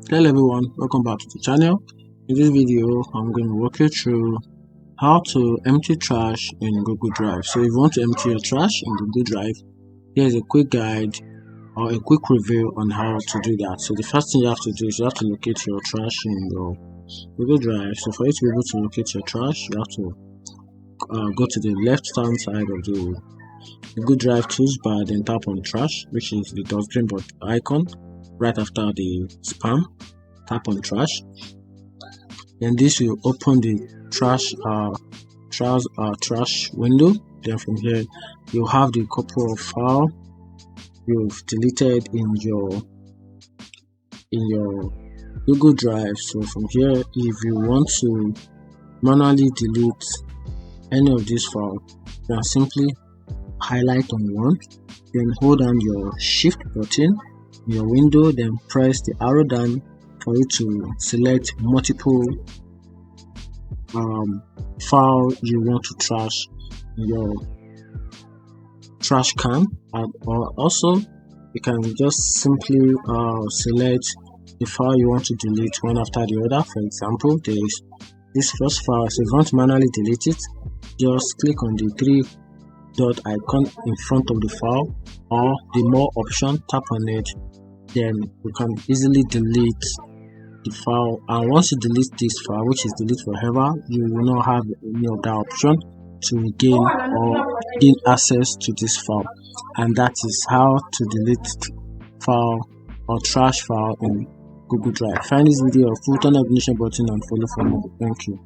Hello everyone, welcome back to the channel. In this video, I'm going to walk you through how to empty trash in Google Drive. So if you want to empty your trash in Google Drive, here's a quick guide or a quick review on how to do that. So the first thing you have to do is you have to locate your trash in your Google Drive. So for you to be able to locate your trash, you have to go to the left hand side of the Google Drive tools bar, then tap on trash, which is the dustbin but icon right after the spam. Tap on trash, then this will open the trash window. Then from here you have the couple of files you've deleted in your Google Drive. So from here, if you want to manually delete any of these files, you can simply highlight on one, then hold down your shift button in your window, then press the arrow down for you to select multiple file you want to trash in your trash can, or also you can just simply select the file you want to delete one after the other. For example, there is this first file, so if you want to manually delete it, just click on the three dot icon in front of the file or the more option, tap on it, then you can easily delete the file. And once you delete this file, which is delete forever, you will not have any of that option to regain or gain access to this file. And that is how to delete file or trash file in Google Drive. Find this video, full turn notification button and follow for more. Thank you.